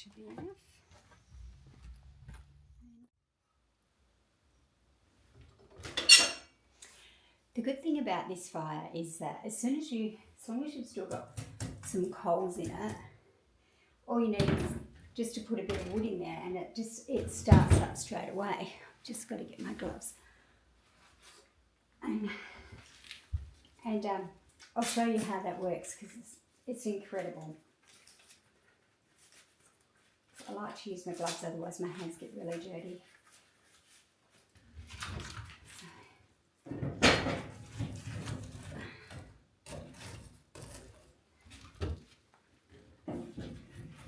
should be enough. The good thing about this fire is that as long as you've still got some coals in it, all you need is just to put a bit of wood in there and it starts up straight away. Just got to get my gloves. And I'll show you how that works because it's incredible. I like to use my gloves, otherwise my hands get really dirty.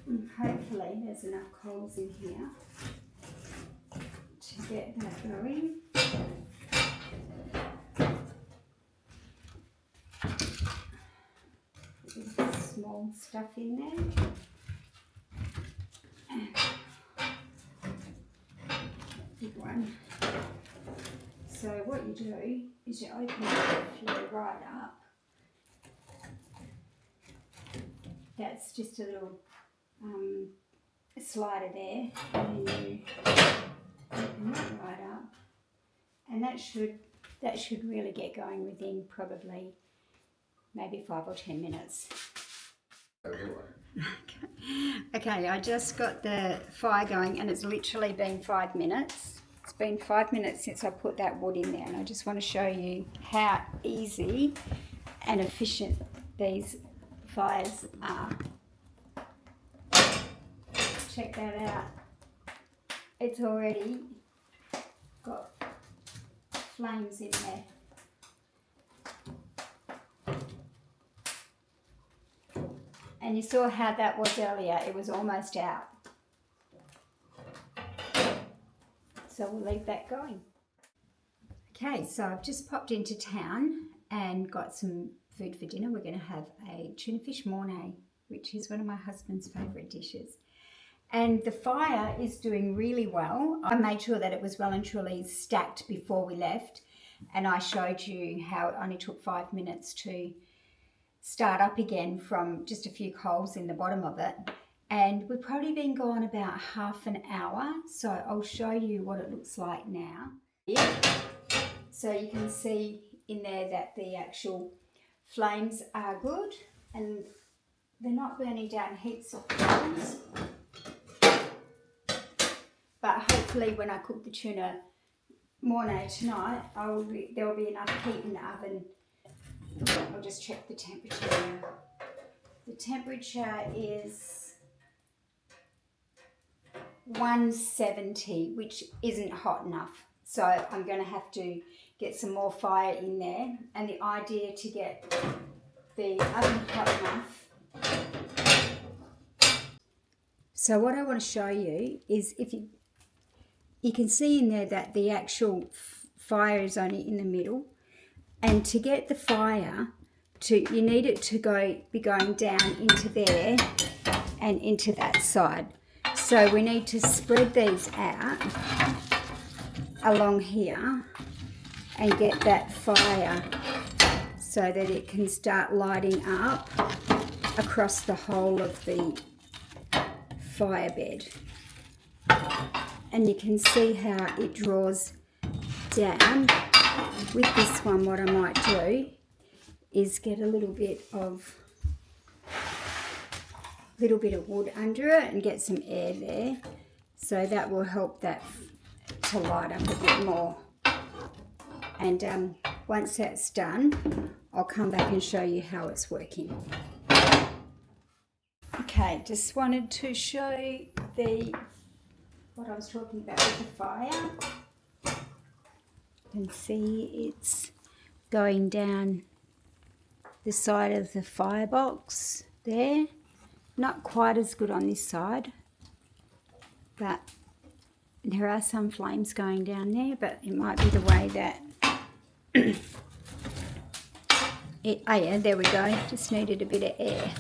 And hopefully there's enough coals in here to get that going. There's small stuff in there. Big one. So what you do is you open the flue right up. That's just a little slider there, and then you open that right up, and that should really get going within probably maybe 5 or 10 minutes. Okay, I just got the fire going and it's literally been 5 minutes. It's been 5 minutes since I put that wood in there, and I just want to show you how easy and efficient these fires are. Check that out. It's already got flames in there. And you saw how that was earlier, it was almost out. So we'll leave that going. Okay, so I've just popped into town and got some food for dinner. We're going to have a tuna fish mornay, which is one of my husband's favourite dishes. And the fire is doing really well. I made sure that it was well and truly stacked before we left, and I showed you how it only took 5 minutes to start up again from just a few coals in the bottom of it. And we've probably been gone about half an hour, so I'll show you what it looks like now. So you can see in there that the actual flames are good and they're not burning down heaps of flames. But hopefully when I cook the tuna mornay tonight, there will be enough heat in the oven. I'll just check the temperature now. The temperature is 170, which isn't hot enough. So I'm going to have to get some more fire in there. And the idea to get the oven hot enough. So what I want to show you is if you can see in there that the actual fire is only in the middle. And to get the fire you need it to be going down into there and into that side. So we need to spread these out along here and get that fire so that it can start lighting up across the whole of the fire bed. And you can see how it draws down. With this one, what I might do is get a little bit of wood under it and get some air there, so that will help that to light up a bit more. And once that's done, I'll come back and show you how it's working. Okay, just wanted to show what I was talking about with the fire. You can see it's going down the side of the firebox there. Not quite as good on this side, but there are some flames going down there, but it might be the way that oh yeah, there we go, just needed a bit of air.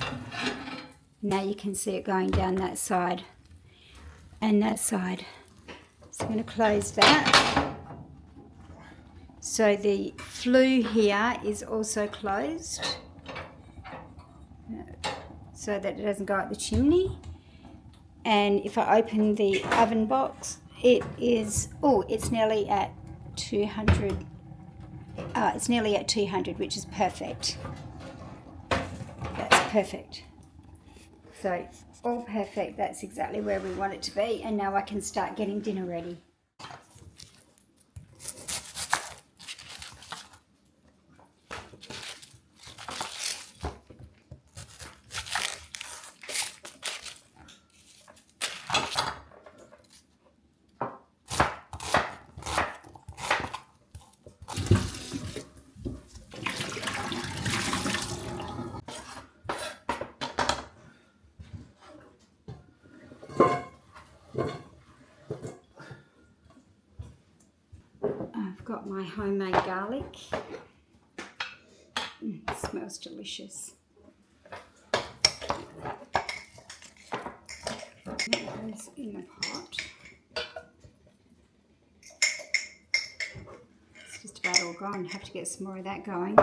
Now you can see it going down that side and that side. So I'm going to close that. So the flue here is also closed so that it doesn't go up the chimney. And if I open the oven box, it is, oh, it's nearly at 200. It's nearly at 200, which is perfect. That's perfect. So all perfect. That's exactly where we want it to be. And now I can start getting dinner ready. I've got my homemade garlic. It smells delicious. That goes in the pot. It's just about all gone. Have to get some more of that going.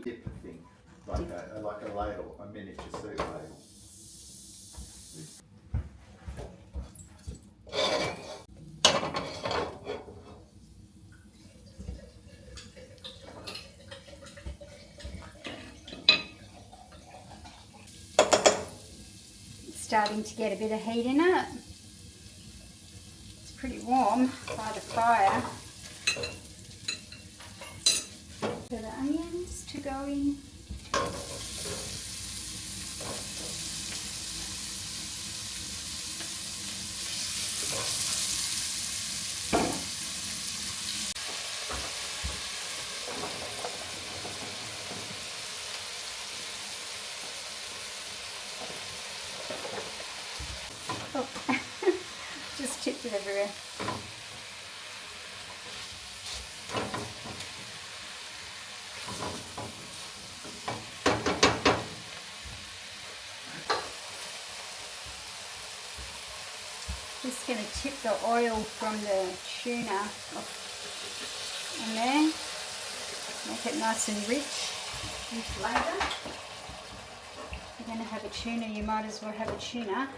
Dip thing, like a ladle, a miniature soup ladle. Starting to get a bit of heat in it. It's pretty warm by the fire. So the onions to go in. Oh, just tipped it everywhere. Just going to tip the oil from the tuna in there. Make it nice and rich in flavour. If you're going to have a tuna, you might as well have a tuna.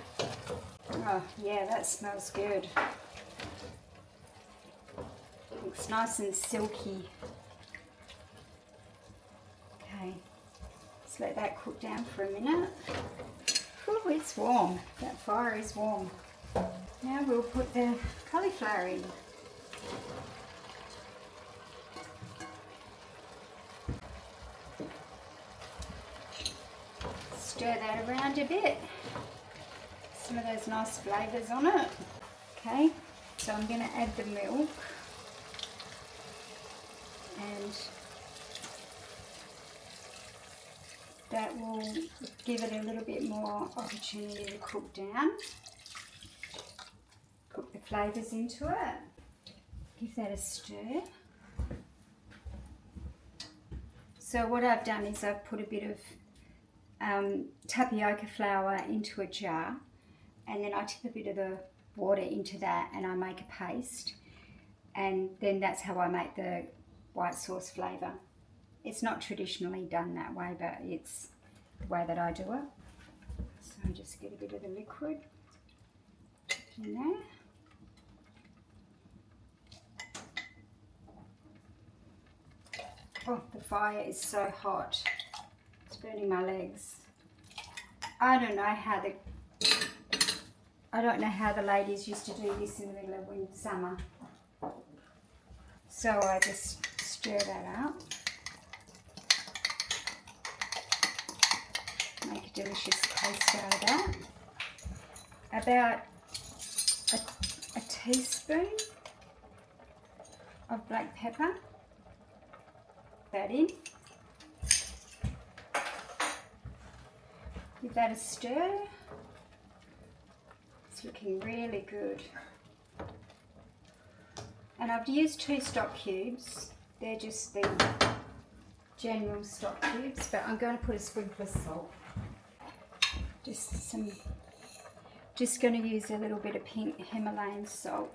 Oh yeah, that smells good. Looks nice and silky. Okay, let's let that cook down for a minute. Oh, it's warm. That fire is warm. Now we'll put the cauliflower in. Stir that around a bit. Some of those nice flavours on it. Okay, so I'm going to add the milk and that will give it a little bit more opportunity to cook down. Put the flavours into it. Give that a stir. So what I've done is I've put a bit of tapioca flour into a jar, and then I tip a bit of the water into that and I make a paste, and then that's how I make the white sauce flavour. It's not traditionally done that way, but it's the way that I do it. So just get a bit of the liquid in there. Oh, the fire is so hot. It's burning my legs. I don't know how the ladies used to do this in the middle of summer. So I just stir that up. Make a delicious paste out of that. About a teaspoon of black pepper. That in. Give that a stir. It's looking really good. And I've used 2 stock cubes. They're just the general stock cubes, but I'm going to put a sprinkle of salt. Just going to use a little bit of pink Himalayan salt.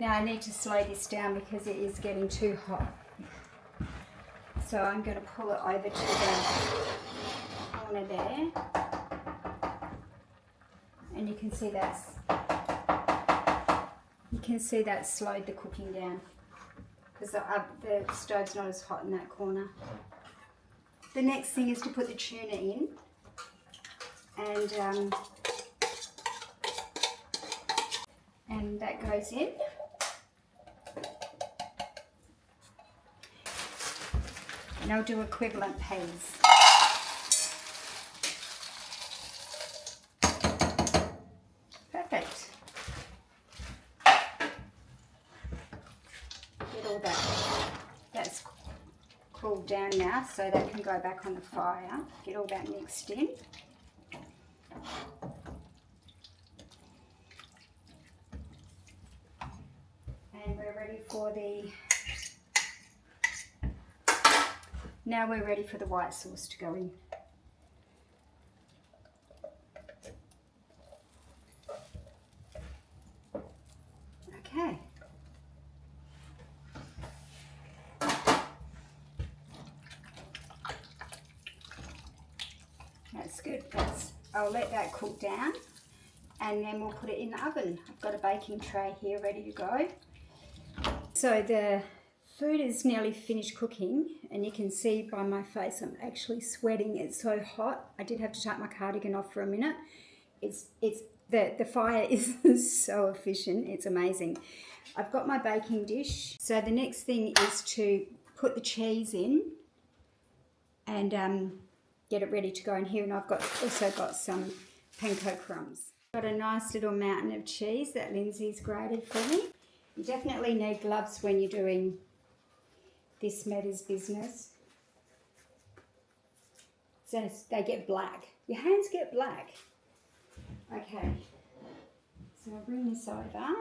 Now I need to slow this down because it is getting too hot. So I'm going to pull it over to the corner there. and you can see that's slowed the cooking down because the stove's not as hot in that corner. The next thing is to put the tuna in, and that goes in. And I'll do equivalent peas. Perfect. Get all that's cooled down now, so that can go back on the fire. Get all that mixed in. And we're ready for now we're ready for the white sauce to go in. Okay. That's good. I'll let that cook down and then we'll put it in the oven. I've got a baking tray here ready to go. So the food is nearly finished cooking, and you can see by my face I'm actually sweating. It's so hot. I did have to take my cardigan off for a minute. The fire is so efficient. It's amazing. I've got my baking dish. So the next thing is to put the cheese in and get it ready to go in here. And I've also got some panko crumbs. Got a nice little mountain of cheese that Lindsay's grated for me. You definitely need gloves when you're doing this Metta's business. So they get black. Your hands get black. Okay. So I'll bring this over.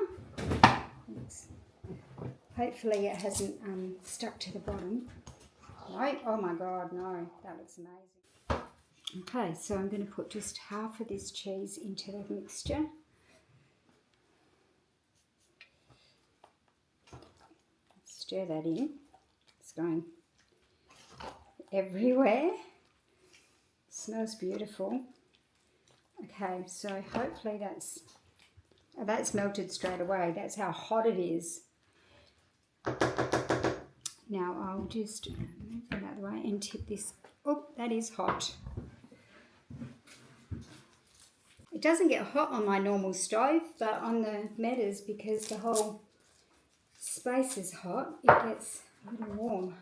Hopefully it hasn't stuck to the bottom. No, oh my God, no. That looks amazing. Okay, so I'm going to put just half of this cheese into the mixture. Stir that in. It's going everywhere. It smells beautiful. Okay, so hopefully that's melted straight away. That's how hot it is. Now I'll just move that out of the way and tip this. Oh, that is hot. It doesn't get hot on my normal stove, but on the Metta's, because the whole space is hot, it gets a little warm.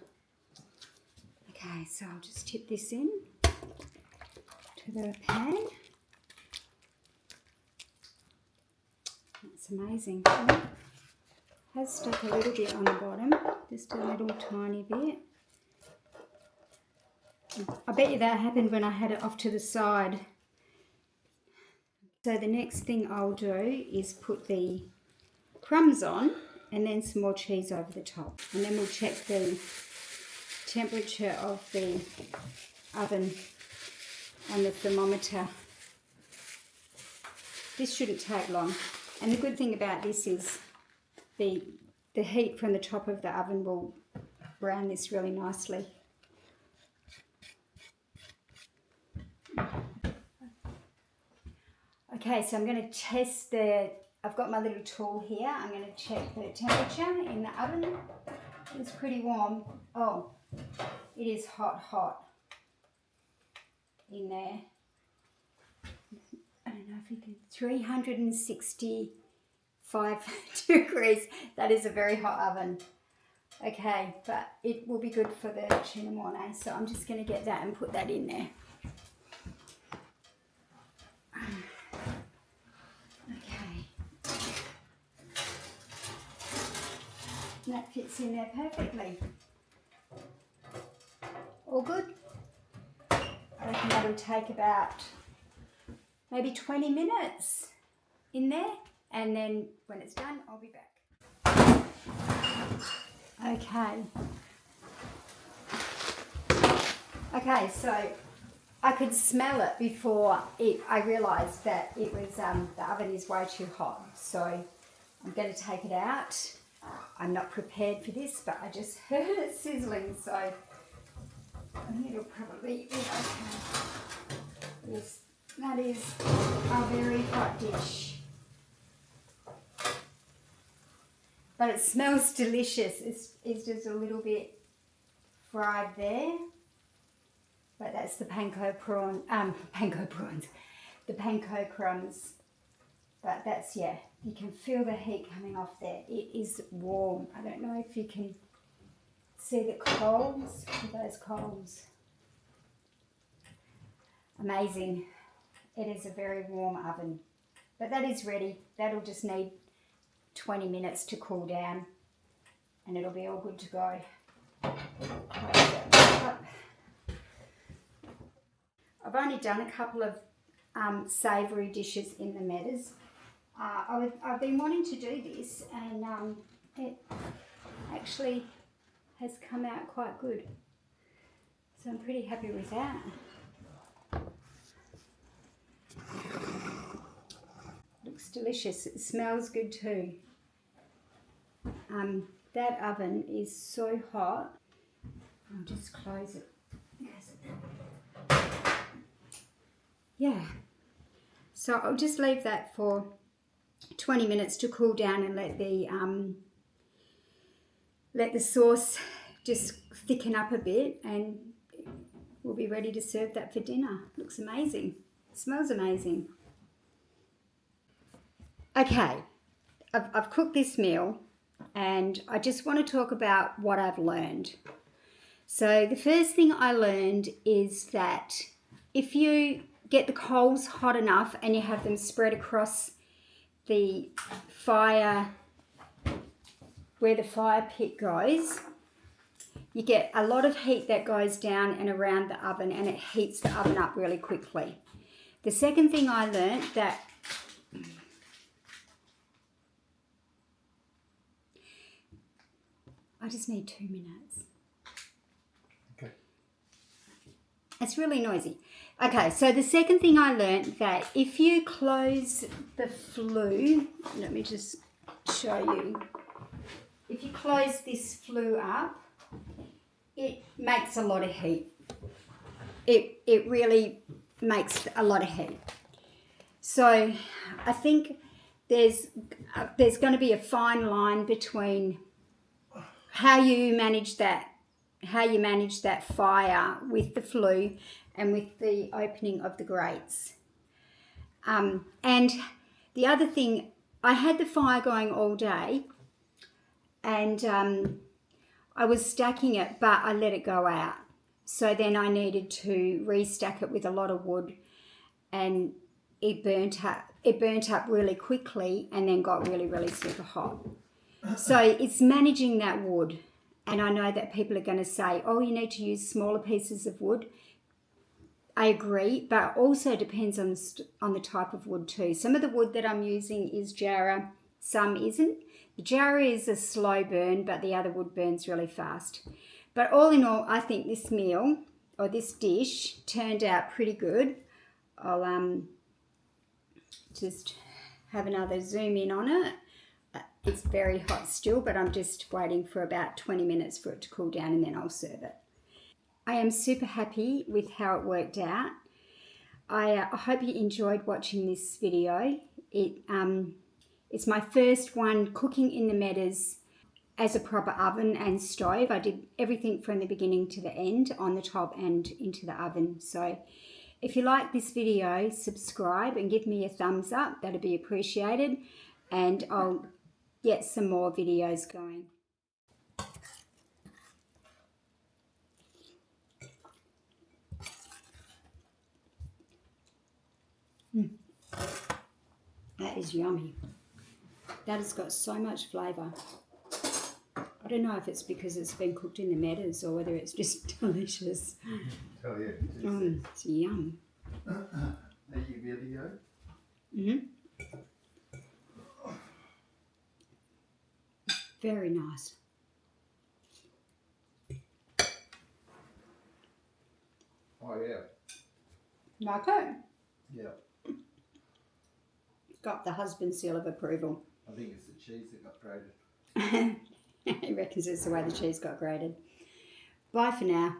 Okay, so I'll just tip this in to the pan. That's amazing. It has stuck a little bit on the bottom, just a little tiny bit. I bet you that happened when I had it off to the side. So the next thing I'll do is put the crumbs on and then some more cheese over the top. And then we'll check the temperature of the oven on the thermometer. This shouldn't take long. And the good thing about this is the heat from the top of the oven will brown this really nicely. Okay, so I'm going to test I've got my little tool here. I'm going to check the temperature in the oven. It's pretty warm. Oh, it is hot in there. I don't know if you can, 365 degrees. That is a very hot oven. Okay, but it will be good for the Tuna Mornay. So I'm just going to get that and put that in there. That fits in there perfectly. All good. I reckon that'll take about maybe 20 minutes in there, and then when it's done, I'll be back. Okay, so I could smell it before I realised that it was the oven is way too hot. So I'm going to take it out. I'm not prepared for this, but I just heard it sizzling, so I think it'll probably be okay. Just That is a very hot dish. But it smells delicious. It's just a little bit fried there. But that's the panko prawns, the panko crumbs. But that's, yeah, you can feel the heat coming off there. It is warm. I don't know if you can see the coals, those coals. Amazing. It is a very warm oven. But that is ready. That'll just need 20 minutes to cool down and it'll be all good to go. I've only done a couple of savoury dishes in the Meadows. I've been wanting to do this and it actually has come out quite good. So I'm pretty happy with that. Looks delicious. It smells good too. That oven is so hot. I'll just close it. Yeah. So I'll just leave that for 20 minutes to cool down and let the sauce just thicken up a bit, and we'll be ready to serve that for dinner. Looks amazing. Smells amazing. Okay, I've cooked this meal and I just want to talk about what I've learned. So the first thing I learned is that if you get the coals hot enough and you have them spread across the fire, where the fire pit goes, you get a lot of heat that goes down and around the oven, and it heats the oven up really quickly. The second thing I learned that I just need 2 minutes. Okay. It's really noisy. Okay, so the second thing I learned that if you close the flue, let me just show you. If you close this flue up, it makes a lot of heat. It really makes a lot of heat. So I think there's going to be a fine line between how you manage that fire with the flue and with the opening of the grates. And the other thing, I had the fire going all day and I was stacking it, but I let it go out. So then I needed to restack it with a lot of wood, and it burnt up really quickly and then got really, really super hot. So it's managing that wood. And I know that people are going to say, oh, you need to use smaller pieces of wood. I agree, but it also depends on the type of wood too. Some of the wood that I'm using is Jarrah, some isn't. The Jarrah is a slow burn, but the other wood burns really fast. But all in all, I think this meal, or this dish, turned out pretty good. I'll just have another zoom in on it. It's very hot still, but I'm just waiting for about 20 minutes for it to cool down and then I'll serve it. I am super happy with how it worked out. I hope you enjoyed watching this video. It's my first one cooking in the Meadows as a proper oven and stove. I did everything from the beginning to the end, on the top and into the oven. So if you like this video, subscribe and give me a thumbs up. That'd be appreciated. And I'll get some more videos going. That is yummy. That has got so much flavour. I don't know if it's because it's been cooked in the Meadows or whether it's just delicious. Oh yeah. It's yum. Are you video? Mm-hmm. Very nice. Oh yeah. Like it? Yeah. Got the husband's seal of approval. I think it's the cheese that got grated. He reckons it's the way the cheese got grated. Bye for now.